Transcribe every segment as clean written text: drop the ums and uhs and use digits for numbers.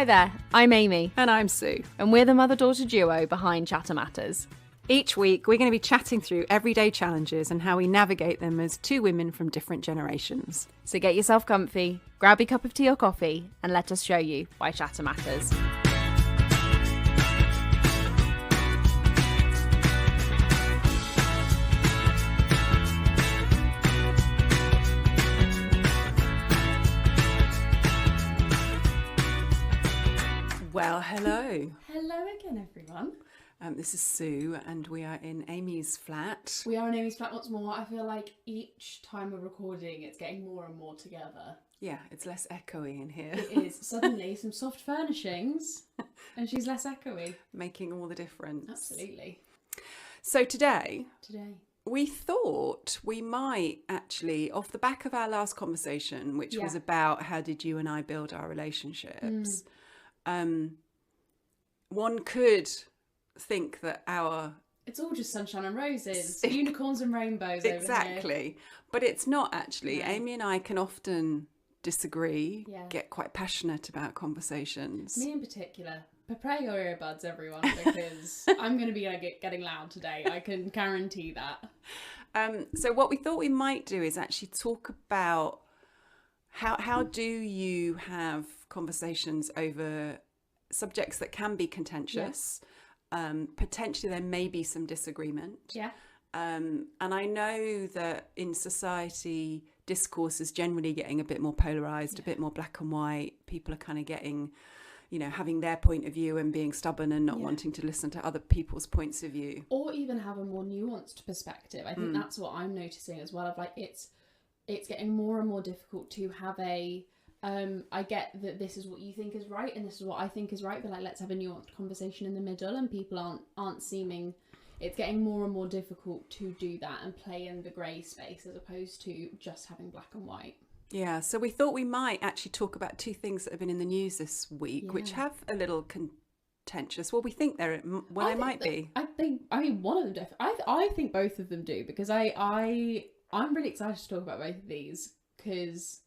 Hi there, I'm Amy, And I'm Sue. and we're the mother-daughter duo behind Chatter Matters. Each week, we're going to be chatting through everyday challenges and how we navigate them as two women from different generations. So get yourself comfy, grab your cup of tea or coffee, and let us show you why Chatter Matters. Well, hello. Hello again, everyone. This is Sue, and we are in Amy's flat. We are in Amy's flat once more. I feel like each time we're recording, it's getting more and more together. Yeah, it's less echoey in here. It is. Suddenly, some soft furnishings, and she's less echoey. Making all the difference. Absolutely. So today, Today. we thought we might actually, off the back of our last conversation, which was about how did you and I build our relationships, one could think that our... It's all just sunshine and roses, unicorns and rainbows Exactly. over here. But it's not actually. No. Amy and I can often disagree, Yeah. get quite passionate about conversations. Me in particular. Prepare your earbuds, everyone, because I'm going to be getting loud today. I can guarantee that. So what we thought we might do is actually talk about how do you have conversations over subjects that can be contentious. Potentially there may be some disagreement. Yeah. And I know that in society, discourse is generally getting a bit more polarised, a bit more black and white. People are kind of getting, having their point of view and being stubborn and not wanting to listen to other people's points of view. Or even have a more nuanced perspective. I think that's what I'm noticing as well. Of like, it's getting more and more difficult to have a... I get that this is what you think is right and this is what I think is right, but like, let's have a nuanced conversation in the middle. And people aren't seeming... It's getting more and more difficult to do that and play in the grey space as opposed to just having black and white. Yeah, so we thought we might actually talk about two things that have been in the news this week, which have a little contentious. Well, we think they might be. I mean, one of them I think both of them do, because I'm really excited to talk about both of these because...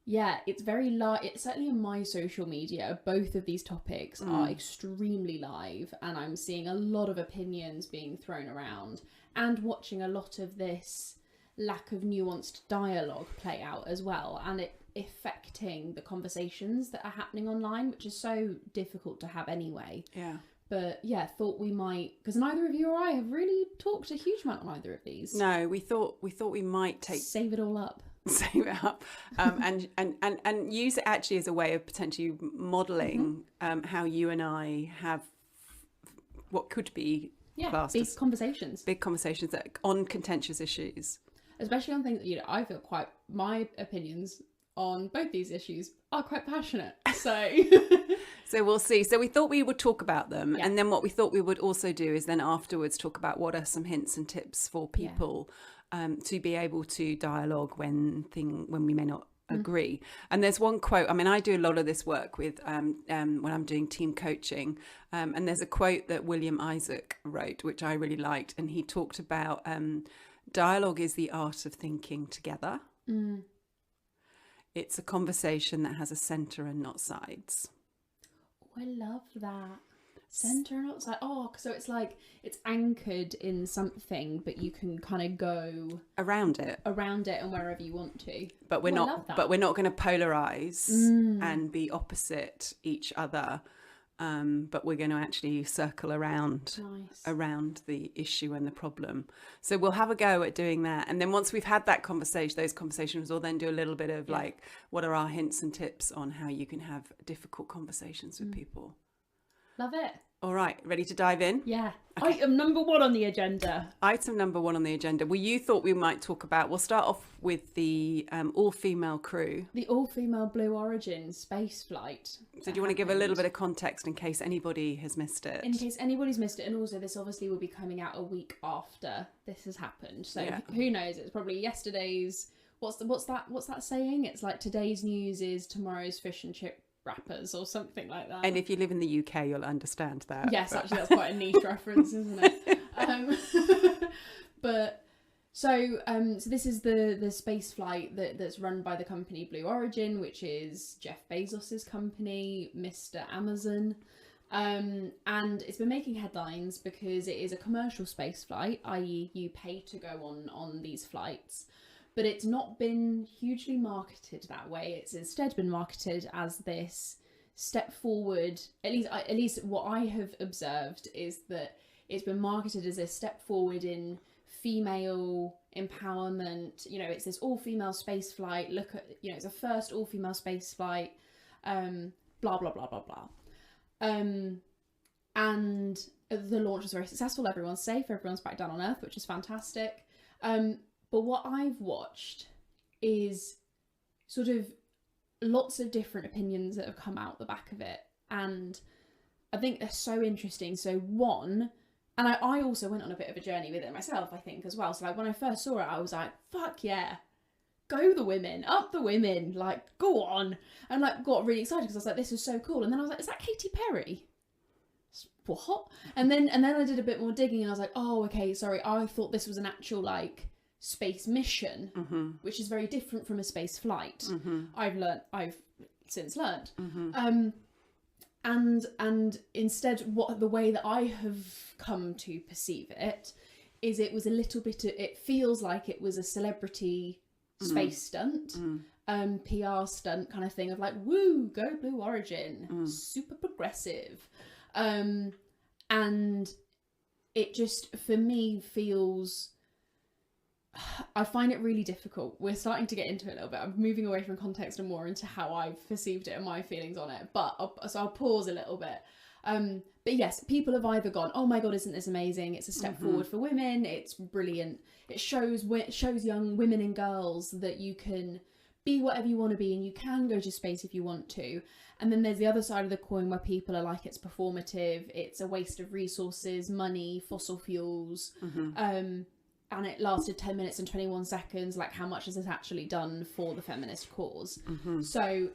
Yeah, it's very live. It's certainly in my social media. Both of these topics are extremely live, and I'm seeing a lot of opinions being thrown around and watching a lot of this lack of nuanced dialogue play out as well, and it affecting the conversations that are happening online, which is so difficult to have anyway. Yeah. But yeah, thought we might, because neither of you or I have really talked a huge amount on either of these. No, we thought we might Save it all up. Save it up and use it actually as a way of potentially modelling how you and I have what could be classed big as conversations that on contentious issues, especially on things that I feel quite, my opinions on both these issues are quite passionate, so so we'll see. So we thought we would talk about them, and then what we thought we would also do is then afterwards talk about what are some hints and tips for people to be able to dialogue when we may not agree. And there's one quote. I mean, I do a lot of this work with when I'm doing team coaching, and there's a quote that William Isaac wrote, which I really liked, and he talked about dialogue is the art of thinking together. It's a conversation that has a centre and not sides. Oh, I love that. Centre and outside. Oh, so it's like it's anchored in something, but you can kind of go around it and wherever you want to. But we're not. But we're not going to polarize and be opposite each other. But we're going to actually circle around the issue and the problem. So we'll have a go at doing that, and then once we've had that conversation, those conversations, we'll then do a little bit of like, what are our hints and tips on how you can have difficult conversations with people. Love it. All right, ready to dive in? Yeah. Okay. Item number 1 on the agenda. Item number 1 on the agenda. Well, you thought we might talk about, we'll start off with the all-female crew. The all-female Blue Origin space flight. So do you want to give a little bit of context in case anybody has missed it? In case anybody's missed it, and also this obviously will be coming out a week after this has happened. So who knows? It's probably yesterday's... What's that saying? It's like today's news is tomorrow's fish and chip wrappers or something like that. And if you live in the UK, you'll understand that. Yes, actually, that's quite a niche reference, isn't it? But So this is the space flight that's run by the company Blue Origin, which is Jeff Bezos's company, Mr. Amazon. And it's been making headlines because it is a commercial space flight, i.e. you pay to go on these flights. But it's not been hugely marketed that way. It's instead been marketed as this step forward. At least what I have observed is that it's been marketed as a step forward in female empowerment. You know, it's this all-female space flight. Look at, you know, it's a first all-female space flight. Blah blah blah blah blah. And the launch was very successful. Everyone's safe. Everyone's back down on Earth, which is fantastic. But what I've watched is sort of lots of different opinions that have come out the back of it, and I think they're so interesting. So one, and I also went on a bit of a journey with it myself, I think, as well. So like when I first saw it, I was like, fuck yeah, go the women, up the women, like go on, and like got really excited because I was like, this is so cool. And then I was like, is that Katy Perry? What? And then I did a bit more digging and I was like, oh, okay, sorry, I thought this was an actual like space mission, which is very different from a space flight. I've since learned. And instead, what the way that I have come to perceive it is, it was a little bit. It feels like it was a celebrity space stunt, PR stunt kind of thing of like, woo, go Blue Origin, super progressive, and it just for me feels. I find it really difficult. We're starting to get into it a little bit. I'm moving away from context and more into how I've perceived it and my feelings on it. But I'll pause a little bit. But yes, people have either gone, oh my God, isn't this amazing? It's a step forward for women. It's brilliant. It shows young women and girls that you can be whatever you want to be and you can go to space if you want to. And then there's the other side of the coin where people are like, it's performative. It's a waste of resources, money, fossil fuels. And it lasted 10 minutes and 21 seconds. Like, how much has this actually done for the feminist cause? So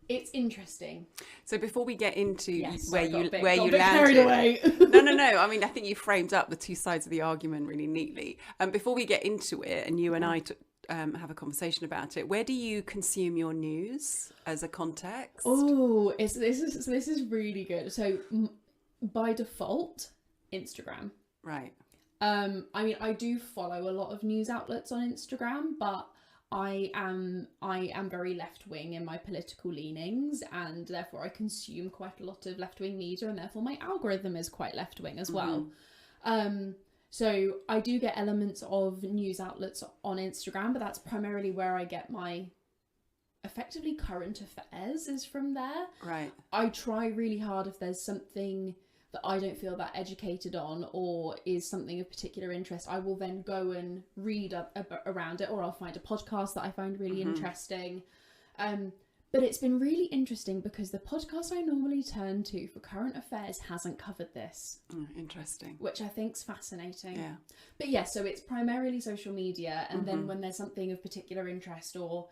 it's interesting. So before we get into where you landed, no. I mean, I think you framed up the two sides of the argument really neatly. Before we get into it, and you and I have a conversation about it, where do you consume your news as a context? Oh, this is really good. So by default, Instagram. Right. I mean, I do follow a lot of news outlets on Instagram, but I am very left-wing in my political leanings, and therefore I consume quite a lot of left-wing media, and therefore my algorithm is quite left-wing as well. So I do get elements of news outlets on Instagram, but that's primarily where I get my effectively current affairs is from there. Right. I try really hard if there's something that I don't feel that educated on or is something of particular interest, I will then go and read around it, or I'll find a podcast that I find really interesting. But it's been really interesting because the podcast I normally turn to for current affairs hasn't covered this. Interesting. Which I think's fascinating. Yeah. But yeah, so it's primarily social media, and then when there's something of particular interest or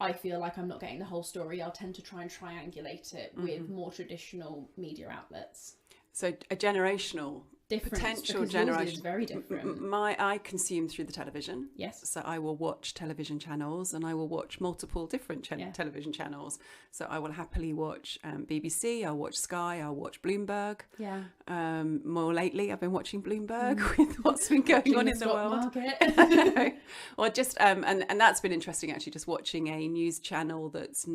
I feel like I'm not getting the whole story, I'll tend to try and triangulate it with more traditional media outlets. So a generational potential generation is very different. I consume through the television. Yes. So I will watch television channels, and I will watch multiple different television channels. So I will happily watch BBC. I'll watch Sky. I'll watch Bloomberg. Yeah. More lately, I've been watching Bloomberg with what's been going on in the world. Or just and that's been interesting actually. Just watching a news channel that's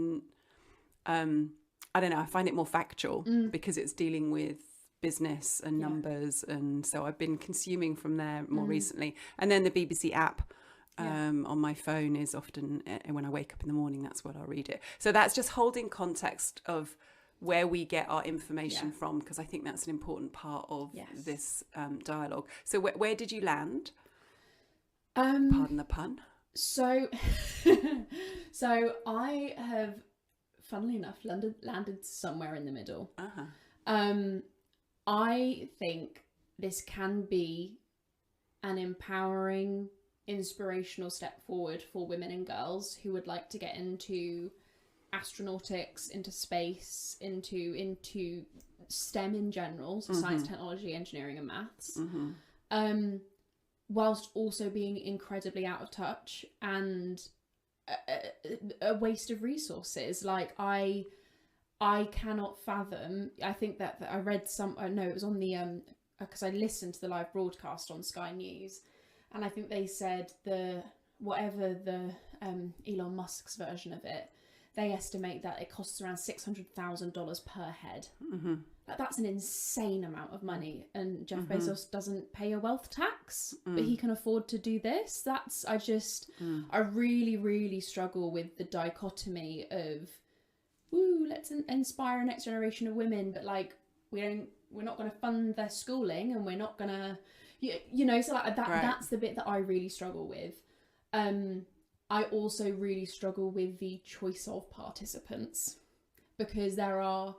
I don't know. I find it more factual because it's dealing with business and numbers, and so I've been consuming from there more recently. And then the BBC app on my phone is often when I wake up in the morning, that's what I'll read it. So that's just holding context of where we get our information from, because I think that's an important part of this dialogue. So where did you land? Pardon the pun. So I have, funnily enough, landed somewhere in the middle. I think this can be an empowering, inspirational step forward for women and girls who would like to get into astronautics, into space, into STEM in general, so science, technology, engineering and maths. whilst also being incredibly out of touch and a waste of resources. Like I cannot fathom. I think that I read it was on the because I listened to the live broadcast on Sky News, and I think they said whatever the Elon Musk's version of it, they estimate that it costs around $600,000 per head. Mm-hmm. That's an insane amount of money, and Jeff Bezos doesn't pay a wealth tax, but he can afford to do this. I really, really struggle with the dichotomy of, let's inspire a next generation of women, but like we're not going to fund their schooling, and we're not going to, so like that. Right. That's the bit that I really struggle with. I also really struggle with the choice of participants, because there are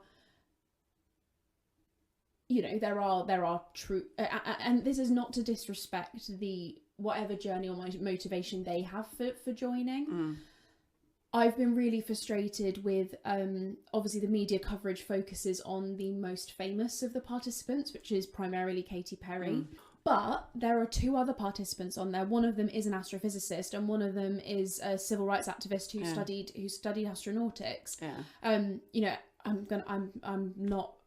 true, and this is not to disrespect the whatever journey or motivation they have for joining. I've been really frustrated with, obviously the media coverage focuses on the most famous of the participants, which is primarily Katy Perry. But there are 2 other participants on there. One of them is an astrophysicist, and one of them is a civil rights activist who studied astronautics.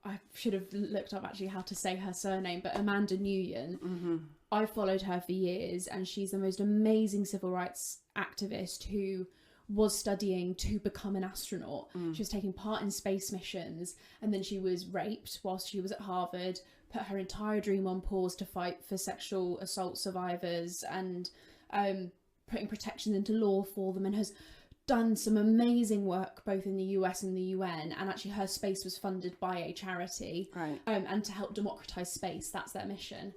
I should have looked up actually how to say her surname, but Amanda Nguyen. I followed her for years, and she's the most amazing civil rights activist who was studying to become an astronaut. She was taking part in space missions, and then she was raped whilst she was at Harvard, put her entire dream on pause to fight for sexual assault survivors, and putting protections into law for them, and has done some amazing work both in the US and the UN. And actually her space was funded by a charity, right? And to help democratize space, that's their mission.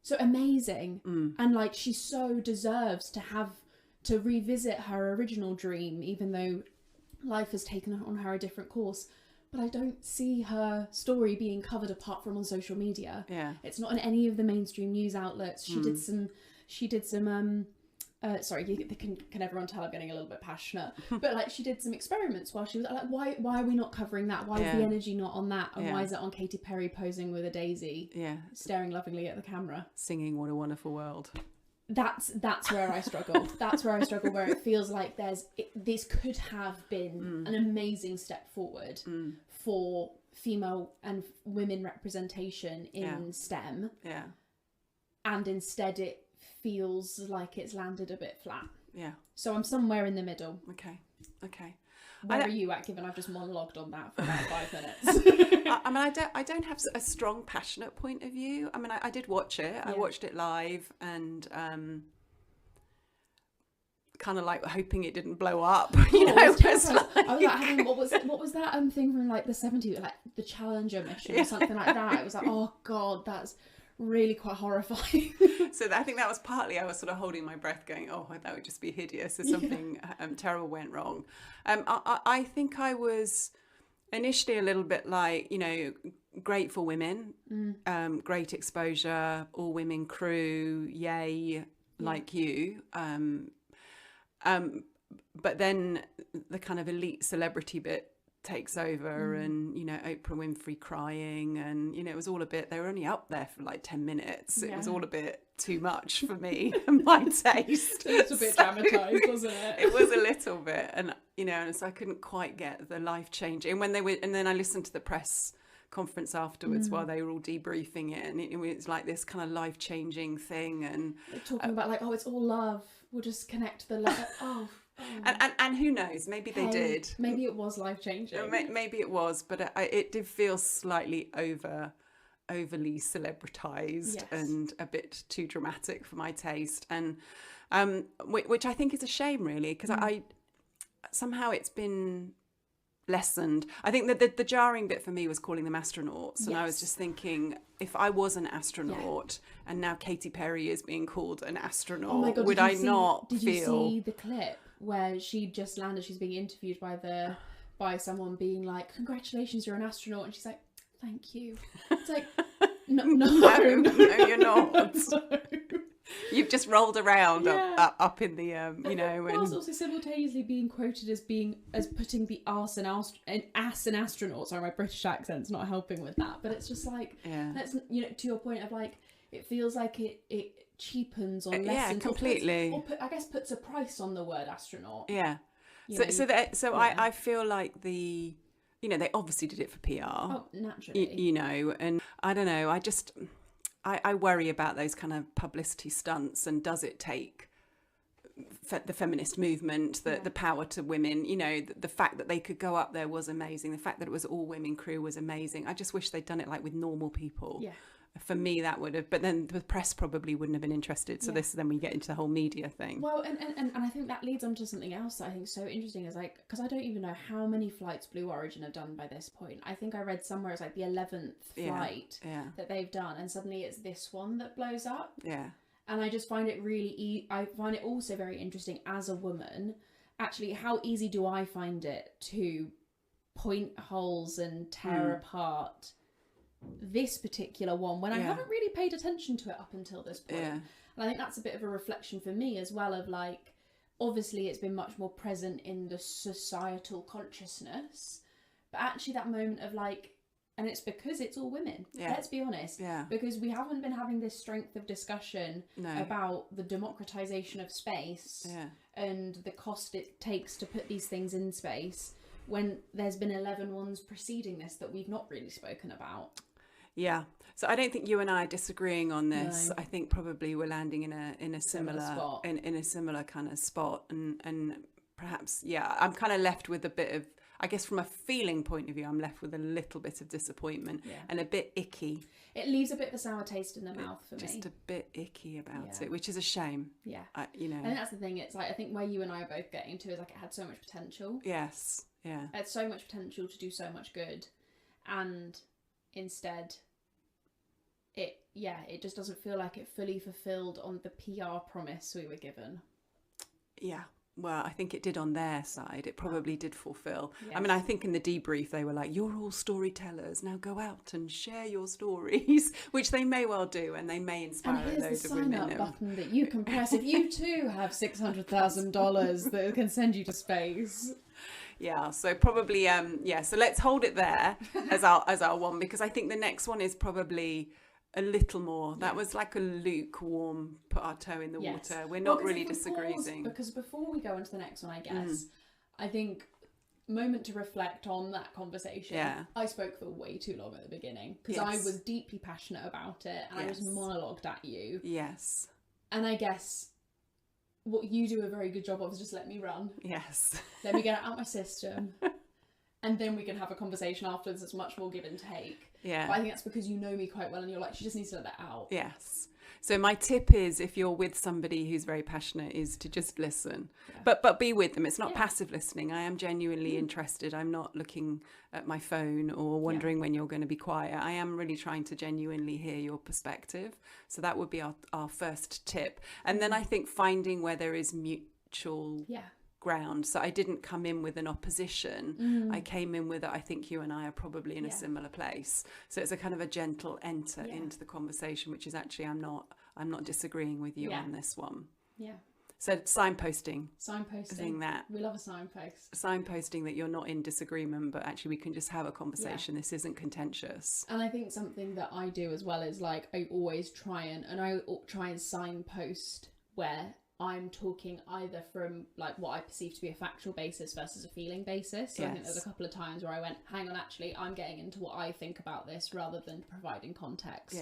So amazing. And like, she so deserves to revisit her original dream, even though life has taken on her a different course. But I don't see her story being covered apart from on social media. Yeah, it's not in any of the mainstream news outlets. She did some sorry, can everyone tell I'm getting a little bit passionate? But like, she did some experiments while she was like, why are we not covering that? Why is the energy not on that? And why is it on Katy Perry posing with a daisy? Yeah, staring lovingly at the camera, singing "What a Wonderful World." That's where I struggle. That's where I struggle, where it feels like this could have been an amazing step forward for female and women representation in STEM. Yeah. And instead it feels like it's landed a bit flat. Yeah. So I'm somewhere in the middle. Okay. Where are you at, given I've just monologued on that for about 5 minutes? I don't have a strong, passionate point of view. I mean, I did watch it. Yeah. I watched it live, and kind of like hoping it didn't blow up. I was like having, what was that thing from like the 70s, like the Challenger mission or something like that. It was like, oh God, that's really quite horrifying. So I think that was partly, I was sort of holding my breath going, oh, that would just be hideous if something terrible went wrong. I think I was initially a little bit like, great for women, great exposure, all women crew, yay, like you. But then the kind of elite celebrity bit takes over, and Oprah Winfrey crying, and it was all a bit, they were only up there for like 10 minutes. It was all a bit too much for me and my taste. It was a bit dramatized, wasn't it? It was a little bit, and and so I couldn't quite get the life changing. And then I listened to the press conference afterwards while they were all debriefing it, and it was like this kind of life changing thing, and they're talking about like, oh, it's all love, we'll just connect the love. And who knows, maybe they did, maybe it was life changing, maybe it was, but it did feel slightly overly celebritized, and a bit too dramatic for my taste, and which I think is a shame, really, because I somehow it's been lessened. I think that the jarring bit for me was calling them astronauts, and I was just thinking, if I was an astronaut and now Katy Perry is being called an astronaut, oh my God, did you see the clip where she just landed? She's being interviewed by someone being like, congratulations, you're an astronaut, and she's like, thank you. It's like, no, you're not. You've just rolled around up in the whilst also simultaneously being quoted as putting the ass in astronaut. Sorry, my British accent's not helping with that, but it's just like, that's to your point of like, it feels like it cheapens or lessens, completely, I guess puts a price on the word astronaut. I feel like they obviously did it for PR. Oh, naturally. And I don't know, I worry about those kind of publicity stunts, and does it take the feminist movement, the power to women, the fact that they could go up there was amazing. The fact that it was all women crew was amazing. I just wish they'd done it like with normal people. Yeah. For me, that would have, but then the press probably wouldn't have been interested. So then we get into the whole media thing. Well, and I think that leads on to something else that I think is so interesting, is like, because I don't even know how many flights Blue Origin have done by this point. I think I read somewhere it's like the 11th flight that they've done, and suddenly it's this one that blows up. Yeah. And I just find it I find it also very interesting as a woman, actually, how easy do I find it to point holes and tear apart this particular one when I haven't really paid attention to it up until this point. And I think that's a bit of a reflection for me as well, of like, obviously it's been much more present in the societal consciousness, but actually that moment of like, and it's because it's all women, let's be honest, because we haven't been having this strength of discussion about the democratization of space and the cost it takes to put these things in space, when there's been 11 ones preceding this that we've not really spoken about. Yeah, so I don't think you and I are disagreeing on this. No. I think probably we're landing in a similar spot. in a similar kind of spot, and perhaps I'm kind of left with a bit of, I guess from a feeling point of view, I'm left with a little bit of disappointment and a bit icky. It leaves a bit of a sour taste in the mouth for me. Just a bit icky about it, which is a shame. Yeah, I think that's the thing. It's like, I think where you and I are both getting to is like, it had so much potential. Yes, it had so much potential to do so much good, and instead it just doesn't feel like it fully fulfilled on the PR promise we were given. Well, I think it did on their side. It probably did fulfill. Yes. I mean, I think in the debrief they were like, you're all storytellers, now go out and share your stories, which they may well do, and they may inspire a load of women. And here's the sign-up button that you can press if you too have $600,000 that can send you to space. Yeah, so probably, so let's hold it there as our one, because I think the next one is probably a little more. That was like a lukewarm, put our toe in the water. We're not really disagreeing. Because before we go into the next one, I guess, I think, moment to reflect on that conversation. Yeah. I spoke for way too long at the beginning, because I was deeply passionate about it, and I just monologued at you. Yes. And I guess what you do a very good job of is just let me run. Yes. Let me get it out my system. And then we can have a conversation afterwards that's much more give and take. Yeah. But I think that's because you know me quite well, and you're like, she just needs to let that out. Yes. So my tip is, if you're with somebody who's very passionate, is to just listen. Yeah. But be with them. It's not passive listening. I am genuinely interested. I'm not looking at my phone or wondering when you're going to be quiet. I am really trying to genuinely hear your perspective. So that would be our first tip. And then I think finding where there is mutual ground. So I didn't come in with an opposition. I came in with, I think you and I are probably in a similar place. So it's a kind of a gentle enter into the conversation, which is actually, I'm not disagreeing with you on this one. Yeah. So signposting. That we love a signpost. Signposting that you're not in disagreement, but actually we can just have a conversation. This isn't contentious. And I think something that I do as well is, like, I always try and signpost where I'm talking either from like what I perceive to be a factual basis versus a feeling basis. So I think there's a couple of times where I went, hang on, actually, I'm getting into what I think about this rather than providing context.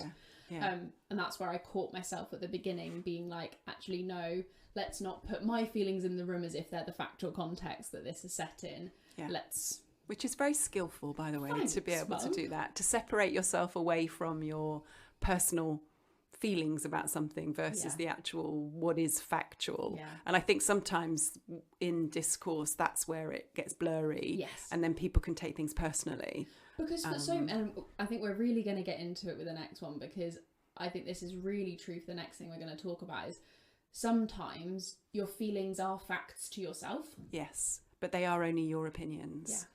And that's where I caught myself at the beginning being like, actually, no, let's not put my feelings in the room as if they're the factual context that this is set in. Which is very skillful, by the way, to be able to do that, to separate yourself away from your personal feelings about something versus the actual what is factual. And I think sometimes in discourse that's where it gets blurry, and then people can take things personally, because and I think we're really going to get into it with the next one, because I think this is really true for the next thing we're going to talk about, is sometimes your feelings are facts to yourself, but they are only your opinions.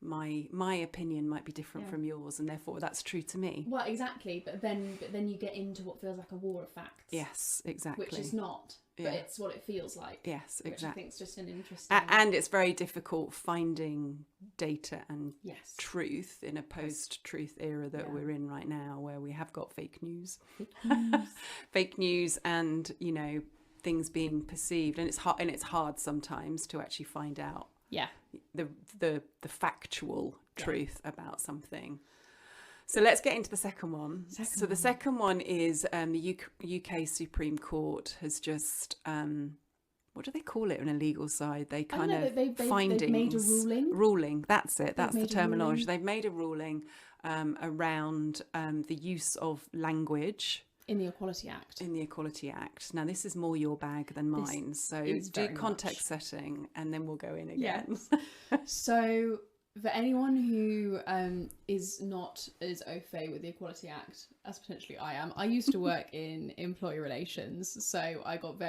My opinion might be different from yours, and therefore that's true to me. Well, exactly, but then you get into what feels like a war of facts. Yes, exactly. Which is not. but it's what it feels like. Yes, exactly. Which I think is just an interesting... And it's very difficult finding data and Yes. truth in a post-truth era that we're in right now, where we have got fake news. Fake news and, you know, things being perceived. And it's hard sometimes to actually find out the factual truth about something. So let's get into the second one. The second one is the UK Supreme Court has just, what do they call it on a legal side? They kind of findings. They've made a ruling. Ruling, that's it. That's the terminology. They've made a ruling around the use of language. In the Equality Act. In the Equality Act. Now, this is more your bag than mine. So do context setting and then we'll go in again. Yes. So... for anyone who is not as au fait with the Equality Act as potentially I am, I used to work in employee relations, so I got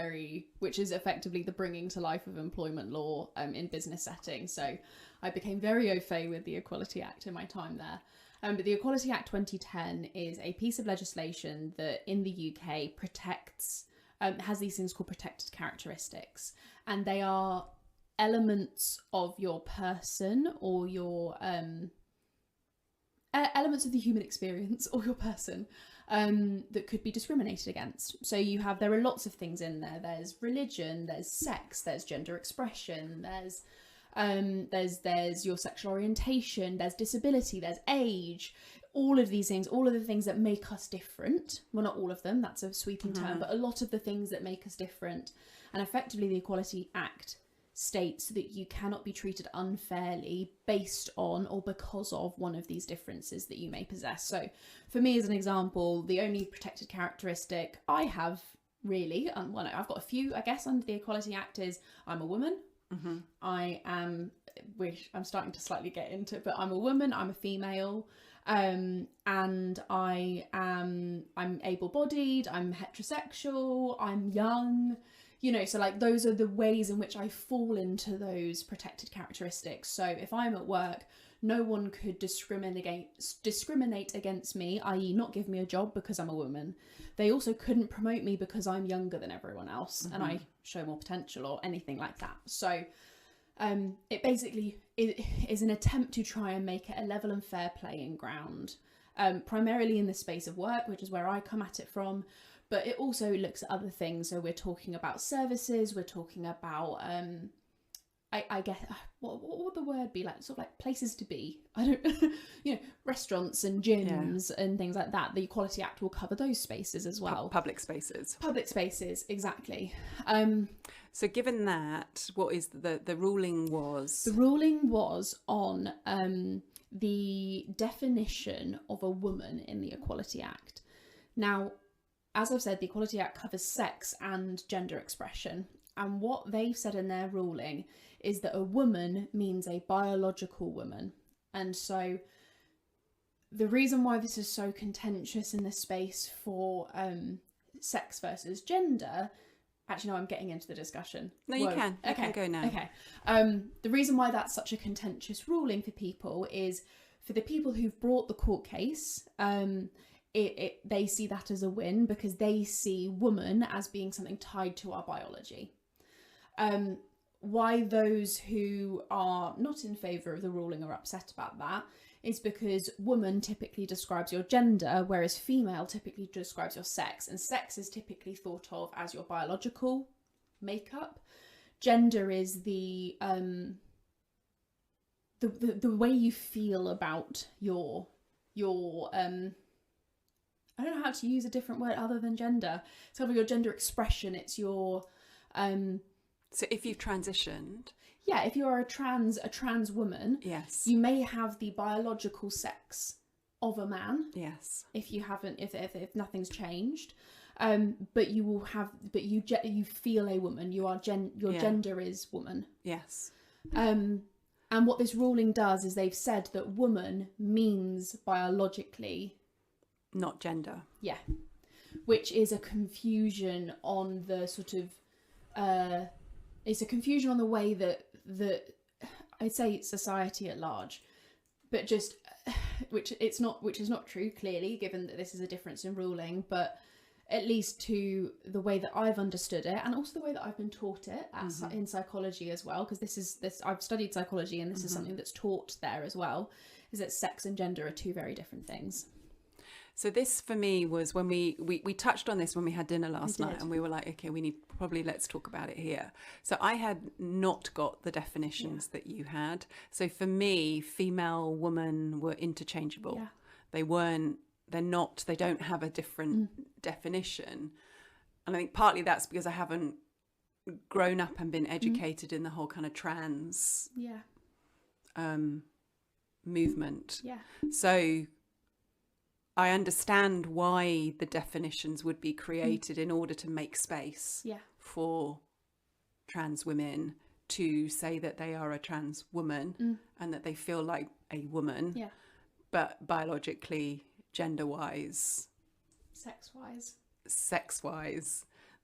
which is effectively the bringing to life of employment law in business settings. So I became very au fait with the Equality Act in my time there. But the Equality Act 2010 is a piece of legislation that in the UK protects, has these things called protected characteristics, and they are elements of your person or your elements of the human experience or your person that could be discriminated against. So there are lots of things in there. There's religion, there's sex, there's gender expression, there's your sexual orientation, there's disability, there's age, all of these things, all of the things that make us different. Well, not all of them, that's a sweeping term, but a lot of the things that make us different. And effectively the Equality Act states that you cannot be treated unfairly based on or because of one of these differences that you may possess. So for me, as an example, the only protected characteristic I have really, well, I've got a few, I guess, under the Equality Act is I'm a woman. I am, which I'm starting to slightly get into, but I'm a woman, I'm a female, and I'm able-bodied, I'm heterosexual, I'm young. You know, so like those are the ways in which I fall into those protected characteristics. So if I'm at work, no one could discriminate against me, i.e. not give me a job because I'm a woman. They also couldn't promote me because I'm younger than everyone else and I show more potential or anything like that. So it basically is an attempt to try and make it a level and fair playing ground, primarily in the space of work, which is where I come at it from. But it also looks at other things. So we're talking about services. We're talking about, I guess, what would the word be? Like sort of like places to be. I don't, restaurants and gyms and things like that. The Equality Act will cover those spaces as well. Public spaces. Public spaces, exactly. So given that, what is the ruling was? The ruling was on the definition of a woman in the Equality Act. Now, as I've said, the Equality Act covers sex and gender expression. And what they've said in their ruling is that a woman means a biological woman. And so the reason why this is so contentious in the space for sex versus gender... Actually, no, I'm getting into the discussion. No, you can. You can go now. Okay. The reason why that's such a contentious ruling for people is for the people who've brought the court case... they see that as a win because they see woman as being something tied to our biology. Why those who are not in favour of the ruling are upset about that is because woman typically describes your gender, whereas female typically describes your sex, and sex is typically thought of as your biological makeup. Gender is the way you feel about your I don't know how to use a different word other than gender. It's kind of your gender expression. It's your... So if you've transitioned... Yeah, if you're a trans woman... Yes. You may have the biological sex of a man. Yes. If you haven't... If nothing's changed. But you will have... But you feel a woman. Your gender is woman. Yes. And what this ruling does is they've said that woman means biologically... Not gender. Yeah. Which is a confusion on the sort of... it's a confusion on the way that I'd say society at large, but just... which is not true, clearly, given that this is a difference in ruling, but at least to the way that I've understood it, and also the way that I've been taught it in psychology as well, because I've studied psychology, and this is something that's taught there as well, is that sex and gender are two very different things. So this for me was when we touched on this when we had dinner last night, and we were like, okay, let's talk about it here. So I had not got the definitions that you had. So for me, female, woman were interchangeable. Yeah. They don't have a different definition. And I think partly that's because I haven't grown up and been educated in the whole kind of trans movement. Yeah. So I understand why the definitions would be created in order to make space for trans women to say that they are a trans woman and that they feel like a woman, but biologically, gender-wise, sex-wise,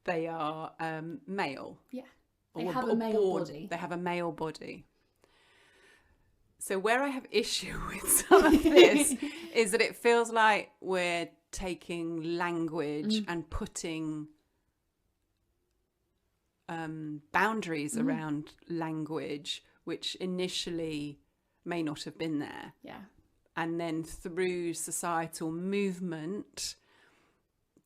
they are male. Yeah, they have a male body. They have a male body. So where I have issue with some of this is that it feels like we're taking language and putting boundaries around language, which initially may not have been there. Yeah. And then through societal movement,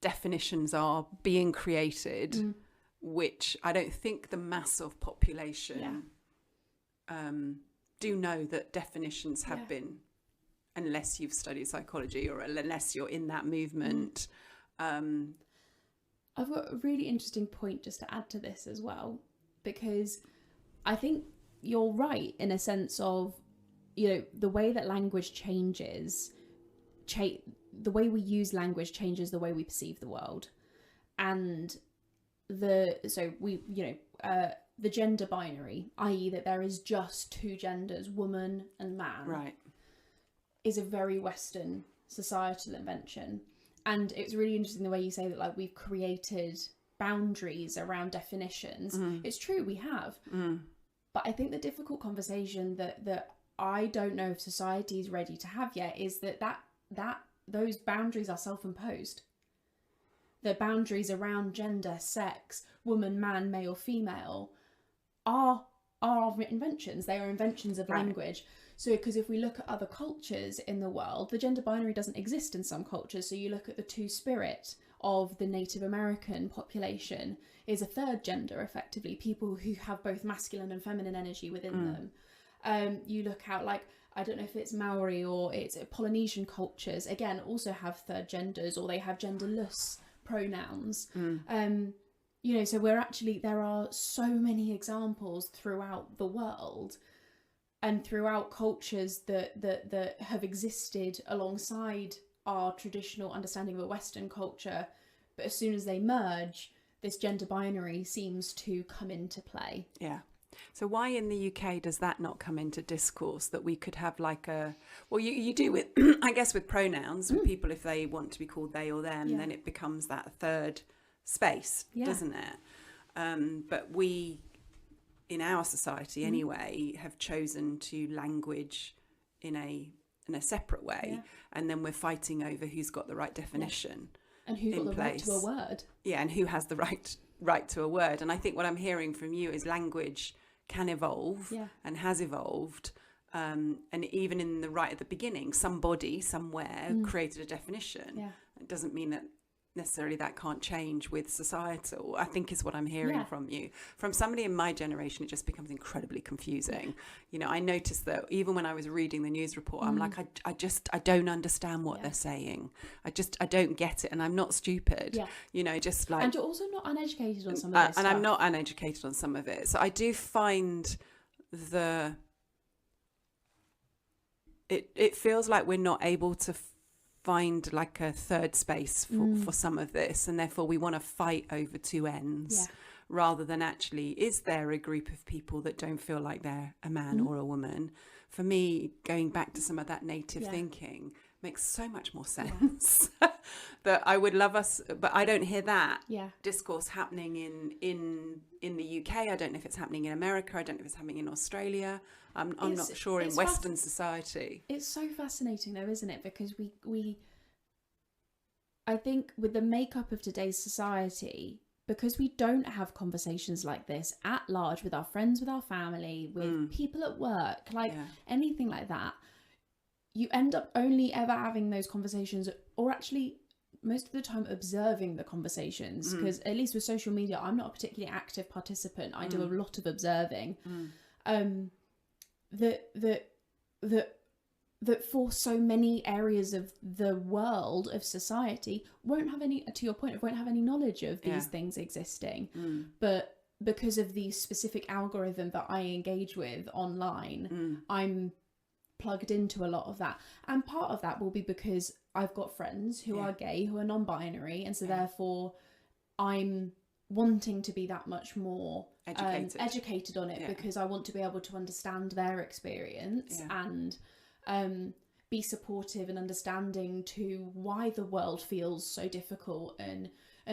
definitions are being created, which I don't think the mass of population do know that definitions have been, unless you've studied psychology or unless you're in that movement. I've got a really interesting point just to add to this as well, because I think you're right in a sense of, the way that language changes, the way we use language changes the way we perceive the world. And the gender binary, i.e. that there is just two genders, woman and man, right, is a very Western societal invention. And it's really interesting the way you say that, like, we've created boundaries around definitions. It's true, we have. But I think the difficult conversation that I don't know if society is ready to have yet is that those boundaries are self-imposed. The boundaries around gender, sex, woman, man, male, female are inventions. They are inventions of language. So, because if we look at other cultures in the world, the gender binary doesn't exist in some cultures. So you look at the two-spirit of the Native American population is a third gender, effectively, people who have both masculine and feminine energy within them. You look out, like, I don't know if it's Maori or it's Polynesian cultures, again, also have third genders, or they have genderless pronouns. So there are so many examples throughout the world and throughout cultures that have existed alongside our traditional understanding of a Western culture, but as soon as they merge, this gender binary seems to come into play. Yeah. So why in the UK does that not come into discourse, that we could have like you do with, I guess, with pronouns, with people, if they want to be called they or them, then it becomes that third space, doesn't it? But we, in our society anyway, have chosen to language in a separate way, and then we're fighting over who's got the right definition. And who's got the right to a word. Yeah, and who has the right to a word. And I think what I'm hearing from you is language can evolve and has evolved. And even in at the beginning, somebody somewhere created a definition. Yeah. It doesn't mean that necessarily that can't change with societal, I think, is what I'm hearing from you. From somebody in my generation, it just becomes incredibly confusing. I noticed that even when I was reading the news report, I'm like, I don't understand what they're saying. I don't get it, and I'm not stupid. Just like, and you're also not uneducated on some of this and stuff. I'm not uneducated on some of it. So I do find it feels like we're not able to find like a third space for some of this, and therefore we want to fight over two ends rather than actually, is there a group of people that don't feel like they're a man or a woman? For me, going back to some of that native thinking makes so much more sense. That I would love us, but I don't hear that discourse happening in the UK. I don't know if it's happening in America. I don't know if it's happening in Australia. I'm not sure in Western society. It's so fascinating though, isn't it? Because we I think with the makeup of today's society, because we don't have conversations like this at large with our friends, with our family, with people at work, like anything like that, you end up only ever having those conversations, or actually most of the time observing the conversations, because at least with social media, I'm not a particularly active participant. I do a lot of observing. That for so many areas of the world, of society, won't have any, to your point, won't have any knowledge of these things existing. But because of the specific algorithm that I engage with online, I'm plugged into a lot of that. And part of that will be because I've got friends who are gay, who are non-binary, and so therefore I'm wanting to be that much more educated on it, because I want to be able to understand their experience and be supportive and understanding to why the world feels so difficult and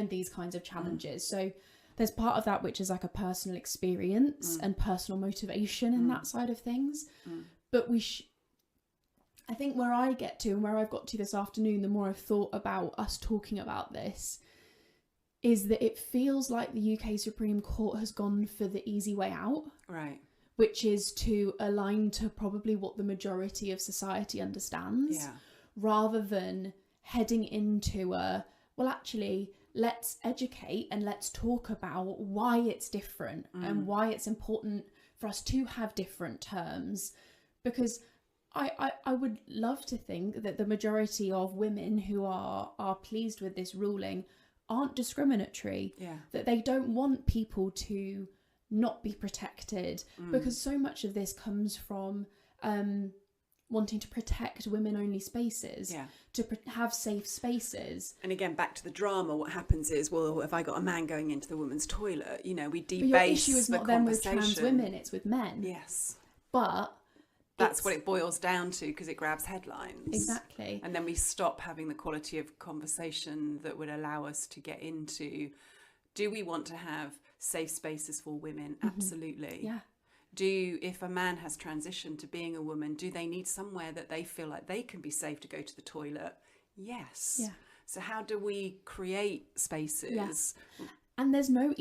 these kinds of challenges. So there's part of that which is like a personal experience and personal motivation in that side of things. But I think where I get to, and where I've got to this afternoon, the more I've thought about us talking about this, is that it feels like the UK Supreme Court has gone for the easy way out. Right. Which is to align to probably what the majority of society understands, rather than heading into actually, let's educate and let's talk about why it's different and why it's important for us to have different terms. Because I would love to think that the majority of women who are pleased with this ruling aren't discriminatory, that they don't want people to not be protected, because so much of this comes from wanting to protect women-only spaces, to have safe spaces. And again, back to the drama, what happens is, well, if I got a man going into the women's toilet, we debase but your issue is the not then with conversation. trans women, it's with men. Yes. But that's what it boils down to, because it grabs headlines. Exactly. And then we stop having the quality of conversation that would allow us to get into, do we want to have safe spaces for women? Absolutely. Yeah. If a man has transitioned to being a woman, do they need somewhere that they feel like they can be safe to go to the toilet? Yes. Yeah. So how do we create spaces? Yeah. And there's not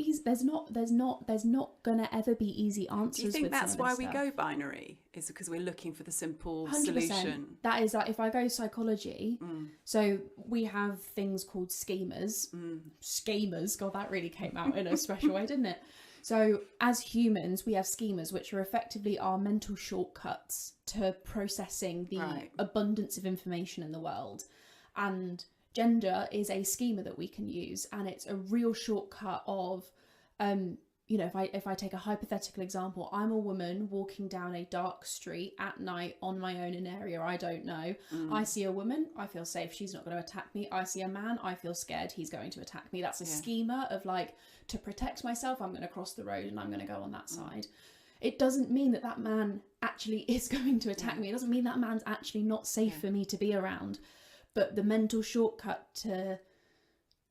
gonna ever be easy answers. Do you think with that's some of why this we stuff. go binary? Is because we're looking for the simple 100%. solution? That is, like, if I go psychology, so we have things called schemas. Schemas, God, that really came out in a special way, didn't it? So as humans, we have schemas, which are effectively our mental shortcuts to processing the abundance of information in the world. And gender is a schema that we can use, and it's a real shortcut of, if I take a hypothetical example, I'm a woman walking down a dark street at night on my own in an area I don't know. I see a woman, I feel safe, she's not going to attack me. I see a man, I feel scared, he's going to attack me. That's a schema of, like, to protect myself, I'm going to cross the road and I'm going to go on that side. It doesn't mean that that man actually is going to attack me. It doesn't mean that man's actually not safe for me to be around. But the mental shortcut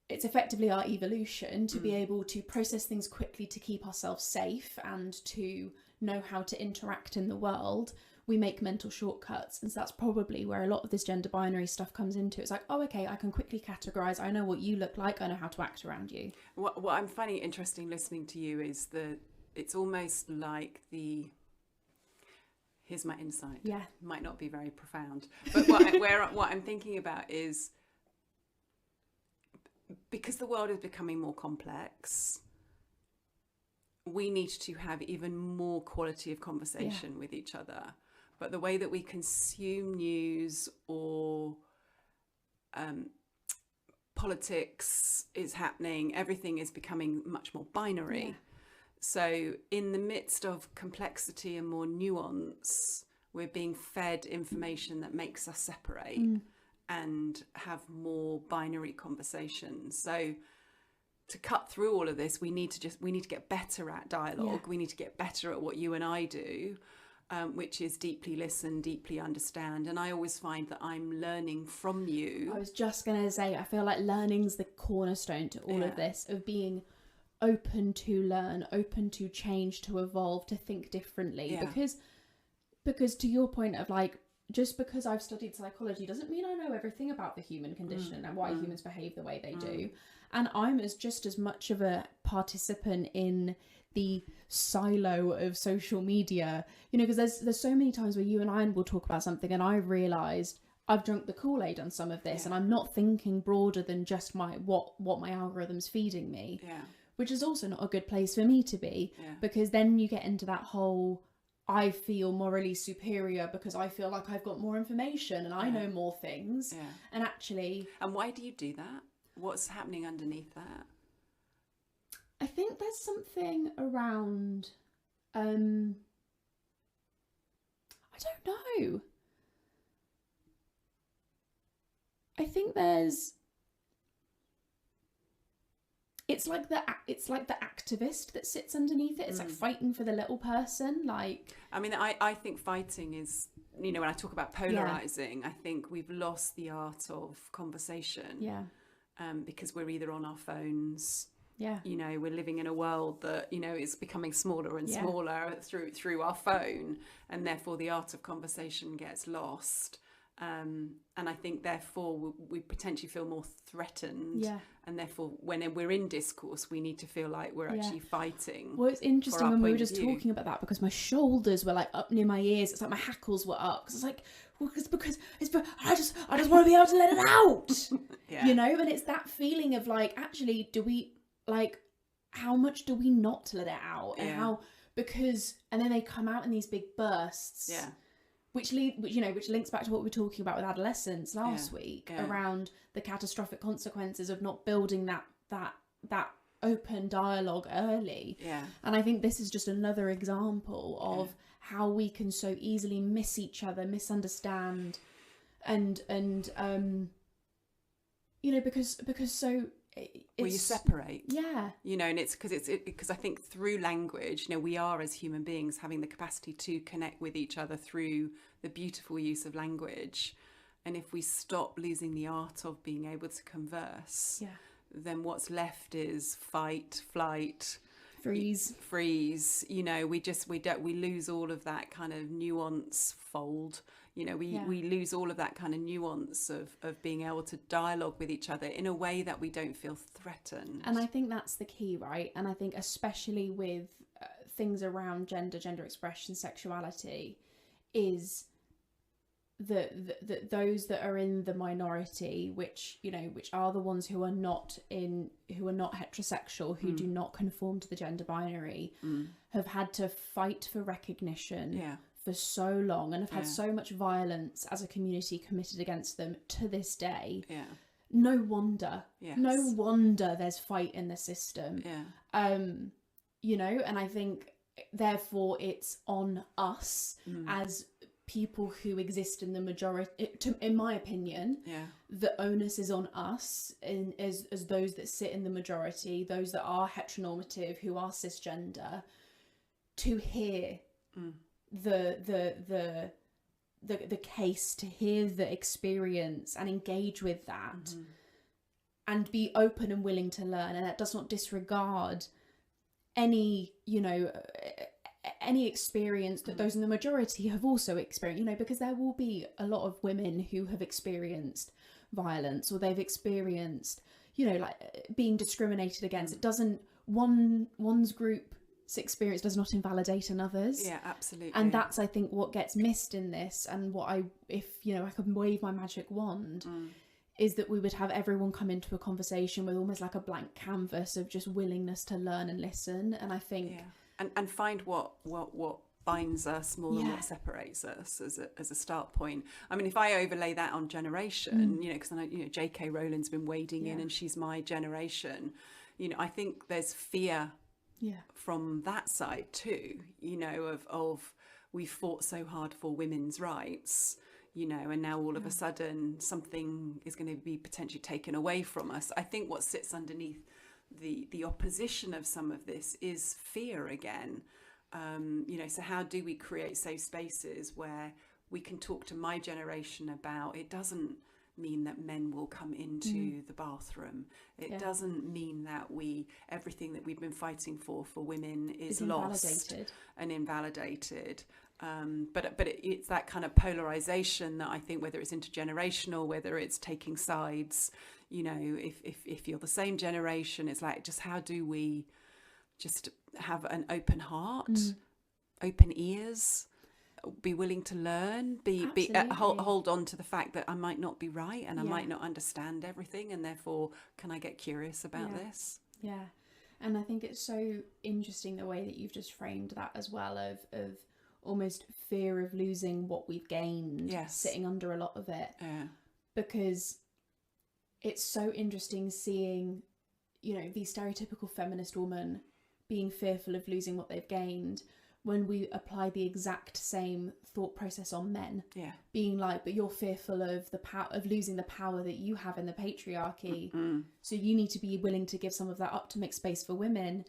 it's effectively our evolution to be able to process things quickly to keep ourselves safe and to know how to interact in the world. We make mental shortcuts, and so that's probably where a lot of this gender binary stuff comes into. It's like, oh, okay, I can quickly categorize. I know what you look like. I know how to act around you. What I'm finding interesting listening to you is that it's almost like here's my insight. Yeah. Might not be very profound. But what I'm thinking about is, because the world is becoming more complex, we need to have even more quality of conversation with each other. But the way that we consume news or politics is happening, everything is becoming much more binary. Yeah. So in the midst of complexity and more nuance, we're being fed information that makes us separate and have more binary conversations. So to cut through all of this, we need to get better at dialogue. We need to get better at what you and I do, which is deeply listen, deeply understand. And I always find that I'm learning from you. I was just going to say, I feel like learning's the cornerstone to all of this, of being open to learn, open to change, to evolve, to think differently. Because to your point of, like, just because I've studied psychology doesn't mean I know everything about the human condition and why humans behave the way they do. And I'm just as much of a participant in the silo of social media, you know, because there's so many times where you and I will talk about something and I've realised I've drunk the Kool-Aid on some of this, and I'm not thinking broader than just what my algorithm's feeding me, which is also not a good place for me to be, because then you get into that whole, I feel morally superior because I feel like I've got more information and I know more things, and actually... And why do you do that? What's happening underneath that? I think there's something around, I don't know. I think it's like the activist that sits underneath it. It's like fighting for the little person. Like, I mean, I think fighting is, you know, when I talk about polarizing, I think we've lost the art of conversation. Yeah. Because we're either on our phones. Yeah. You know, we're living in a world that, you know, is becoming smaller and smaller through our phone, and therefore the art of conversation gets lost. And I think therefore we potentially feel more threatened. Yeah. And therefore when we're in discourse, we need to feel like we're actually fighting. Well, it's interesting when we were just talking about that, because my shoulders were like up near my ears. It's like my hackles were up, because it's like, well, I just want to be able to let it out. You know, and it's that feeling of like, actually, do we, like, how much do we not let it out? And how, because, and then they come out in these big bursts. Yeah. Which links back to what we were talking about with adolescence last week, around the catastrophic consequences of not building that open dialogue early. Yeah. And I think this is just another example of how we can so easily miss each other, misunderstand, and you know, because so you separate. Yeah. You know, and it's because I think through language, you know, we are as human beings having the capacity to connect with each other through the beautiful use of language. And if we stop losing the art of being able to converse, then what's left is fight, flight, freeze. You know, we lose all of that kind of nuance fold. You know, we lose all of that kind of nuance of being able to dialogue with each other in a way that we don't feel threatened. And I think that's the key, right? And I think especially with things around gender expression, sexuality, is that those that are in the minority, which are the ones who are not heterosexual, who do not conform to the gender binary, have had to fight for recognition for so long, and have had so much violence as a community committed against them to this day. No wonder there's fight in the system. You know, and I think therefore it's on us as people who exist in the majority, in my opinion, the onus is on us as those that sit in the majority, those that are heteronormative, who are cisgender, to hear the case, to hear the experience and engage with that, and be open and willing to learn. And that does not disregard any, you know, any experience that those in the majority have also experienced, you know, because there will be a lot of women who have experienced violence, or they've experienced, you know, like being discriminated against. It doesn't, one's group's experience does not invalidate another's. Yeah, absolutely. And that's, I think, what gets missed in this, and what if you know, I could wave my magic wand, is that we would have everyone come into a conversation with almost like a blank canvas of just willingness to learn and listen. And I think and find what binds us more than what separates us as a start point. I mean, if I overlay that on generation, you know, because I know, you know, J.K. Rowling's been wading in, and she's my generation. You know, I think there's fear from that side too. You know, of we fought so hard for women's rights, you know, and now all of a sudden something is going to be potentially taken away from us. I think what sits underneath the opposition of some of this is fear again. You know, so how do we create safe spaces where we can talk to my generation about, it doesn't mean that men will come into the bathroom. It doesn't mean that everything that we've been fighting for women is lost and invalidated. It's that kind of polarization that I think, whether it's intergenerational, whether it's taking sides, you know, if you're the same generation, it's like, just how do we just have an open heart, open ears, be willing to learn, hold on to the fact that I might not be right and I might not understand everything, and therefore can I get curious about this? Yeah. And I think it's so interesting the way that you've just framed that as well, of almost fear of losing what we've gained, sitting under a lot of it. Because it's so interesting seeing, you know, the stereotypical feminist woman being fearful of losing what they've gained, when we apply the exact same thought process on men. Being like, but you're fearful of the power of losing the power that you have in the patriarchy, so you need to be willing to give some of that up to make space for women.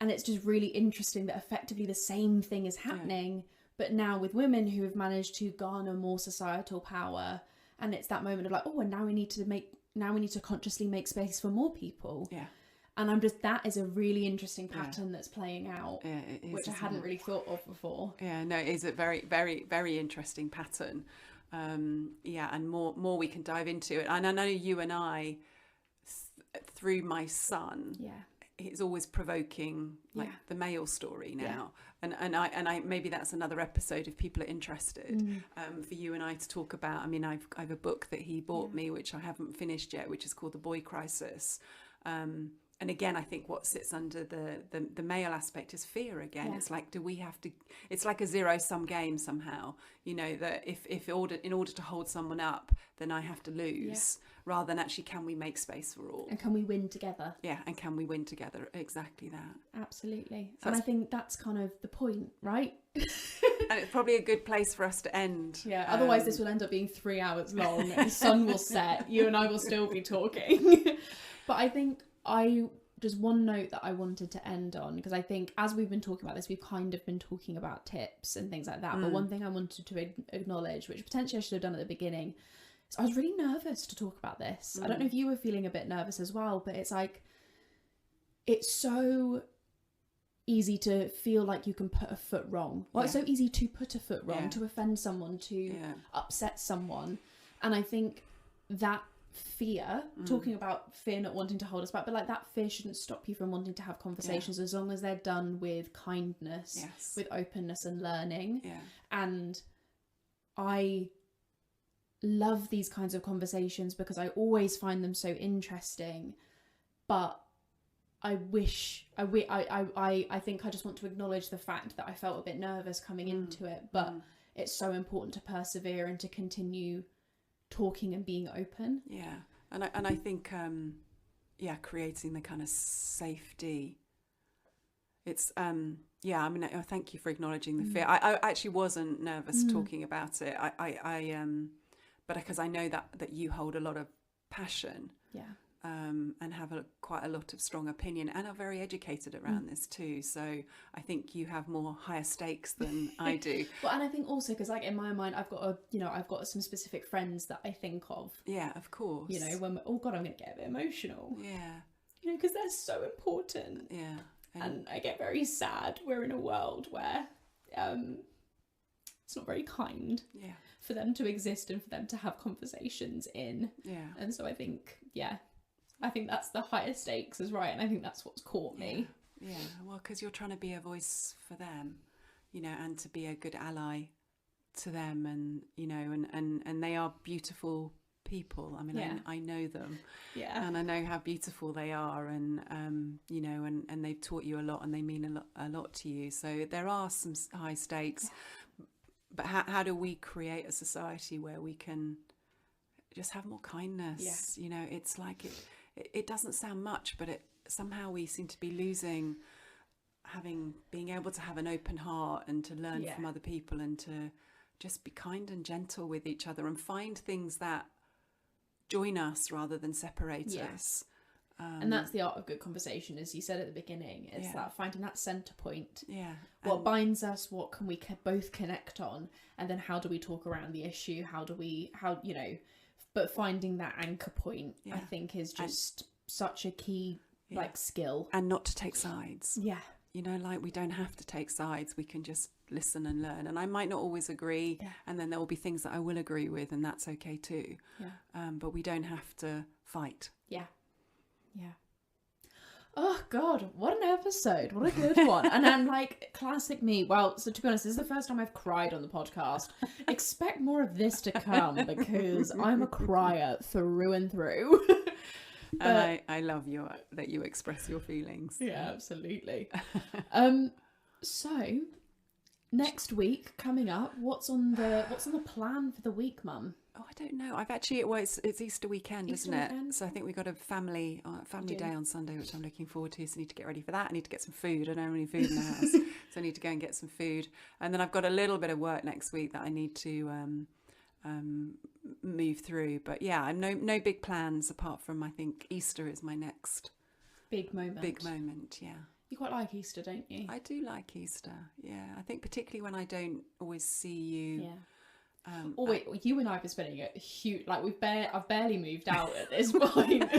And it's just really interesting that effectively the same thing is happening, but now with women who have managed to garner more societal power. And it's that moment of like, oh, and now we need to consciously make space for more people. And that is a really interesting pattern that's playing out, which I hadn't really thought of before. No, it is a very, very, very interesting pattern. And more we can dive into it. And I know you and I, through my son, he's always provoking the male story now. And I maybe that's another episode if people are interested, for you and I to talk about. I mean, I've a book that he bought me, which I haven't finished yet, which is called The Boy Crisis. And again, I think what sits under the male aspect is fear again. It's like, do we have to, it's like a zero-sum game somehow, you know, that if in order to hold someone up, then I have to lose, rather than actually, can we make space for all? And can we win together? And can we win together? Exactly that. Absolutely. So and I think that's kind of the point, right? And it's probably a good place for us to end. Otherwise this will end up being 3 hours long. The sun will set. You and I will still be talking. But I think just one note that I wanted to end on, because I think as we've been talking about this, we've kind of been talking about tips and things like that. But one thing I wanted to acknowledge, which potentially I should have done at the beginning, is I was really nervous to talk about this. I don't know if you were feeling a bit nervous as well, but it's like, it's so easy to feel like you can put a foot wrong. Well, it's so easy to put a foot wrong, to offend someone, to upset someone. And I think that fear, talking about fear not wanting to hold us back, but like that fear shouldn't stop you from wanting to have conversations, as long as they're done with kindness, with openness and learning. And I love these kinds of conversations because I always find them so interesting, but I think I just want to acknowledge the fact that I felt a bit nervous coming into it, but it's so important to persevere and to continue talking and being open. And I think creating the kind of safety, it's I mean, thank you for acknowledging the fear. I actually wasn't nervous talking about it. But because I know that you hold a lot of passion, and have quite a lot of strong opinion, and are very educated around this too. So I think you have higher stakes than I do. Well, and I think also because, like, in my mind, I've got some specific friends that I think of. Yeah, of course. You know, when I'm going to get a bit emotional. Yeah. You know, because they're so important. Yeah. And I get very sad. We're in a world where it's not very kind. Yeah. For them to exist and for them to have conversations in. Yeah. And so I think, I think that's the higher stakes is right. And I think that's what's caught me. Yeah. Well, because you're trying to be a voice for them, you know, and to be a good ally to them, and, you know, and they are beautiful people. I mean, I know them, and I know how beautiful they are, and you know, and they've taught you a lot, and they mean a lot to you. So there are some high stakes, but how do we create a society where we can just have more kindness? You know, it's like it doesn't sound much, but somehow we seem to be losing being able to have an open heart and to learn from other people, and to just be kind and gentle with each other, and find things that join us rather than separate us. And that's the art of good conversation, as you said at the beginning. It's that finding that center point. What binds us, what can we both connect on, and then how do we talk around the issue? But finding that anchor point, I think, is just such a key like skill. And not to take sides. you know, like we don't have to take sides. We can just listen and learn. And I might not always agree. Yeah. And then there will be things that I will agree with, and that's okay too. Yeah. But we don't have to fight. Yeah. Yeah. Oh God, what an episode. What a good one. And then like classic me. Well, so to be honest, this is the first time I've cried on the podcast. Expect more of this to come because I'm a crier through and through. And I love that you express your feelings. Yeah, absolutely. So next week coming up, what's on the plan for the week, Mum? Oh, I don't know. I've actually, it's Easter weekend, isn't it? So I think we got a family day on Sunday, which I'm looking forward to. So I need to get ready for that. I need to get some food. I don't have any food in the house, so I need to go and get some food. And then I've got a little bit of work next week that I need to move through. But yeah, no big plans apart from, I think Easter is my next big moment. Yeah. You quite like Easter, don't you? I do like Easter. Yeah, I think particularly when I don't always see you. Yeah. Wait, you and I have been spending a huge, like I've barely moved out at this point.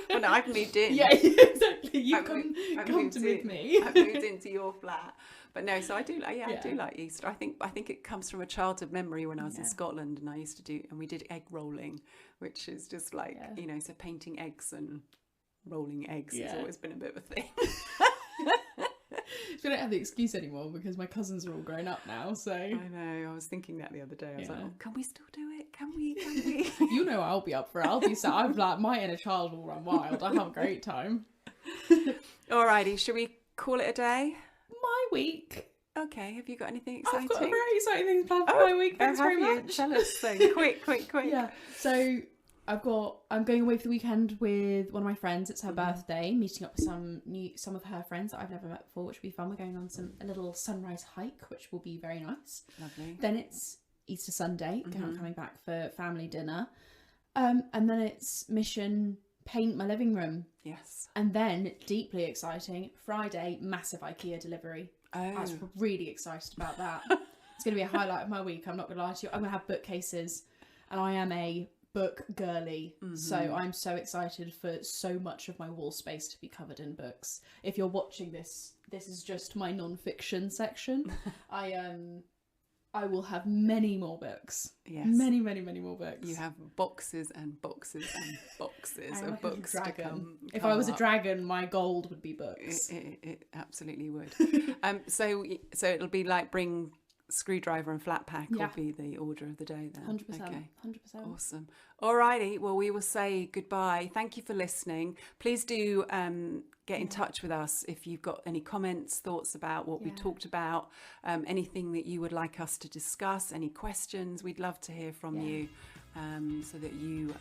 Well, no, I've moved in. Yeah, exactly. You I've come moved to with me. I've moved into your flat. But no, so I do like, I do like Easter. I think it comes from a childhood memory when I was in Scotland, and I used to and we did egg rolling, which is just like, you know, so painting eggs and rolling eggs has always been a bit of a thing. We don't have the excuse anymore because my cousins are all grown up now, so... I know, I was thinking that the other day. I was like, oh, can we still do it? Can we? You know I'll be up for it. I'll be so... I'm like, my inner child will run wild. I have a great time. Alrighty, should we call it a day? My week. Okay, have you got anything exciting? I've got a very exciting thing planned for my week. Thanks very much. Tell us then. Quick. Yeah, so... I'm going away for the weekend with one of my friends. It's her birthday, meeting up with some of her friends that I've never met before, which will be fun. We're going on a little sunrise hike, which will be very nice. Lovely. Then it's Easter Sunday, coming back for family dinner. And then it's mission paint my living room. Yes. And then, deeply exciting, Friday, massive IKEA delivery. Oh. I was really excited about that. It's going to be a highlight of my week, I'm not going to lie to you. I'm going to have bookcases, and I am a book girly, so I'm so excited for so much of my wall space to be covered in books. If you're watching this is just my non-fiction section. I will have many more books. Yes, many more books. You have boxes and boxes and boxes of books to come. If I was a dragon, my gold would be books. It absolutely would. So it'll be like bring screwdriver and flat pack will be the order of the day then. 100%. Okay. 100%. Awesome. Alrighty, well we will say goodbye. Thank you for listening. Please do get in touch with us if you've got any comments, thoughts about what we talked about, anything that you would like us to discuss, any questions. We'd love to hear from you, so that you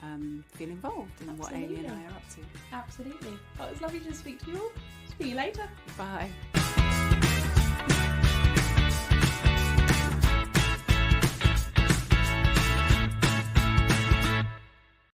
feel involved in what Amy and I are up to. Absolutely. Well, it was lovely to speak to you all. See you later. Bye.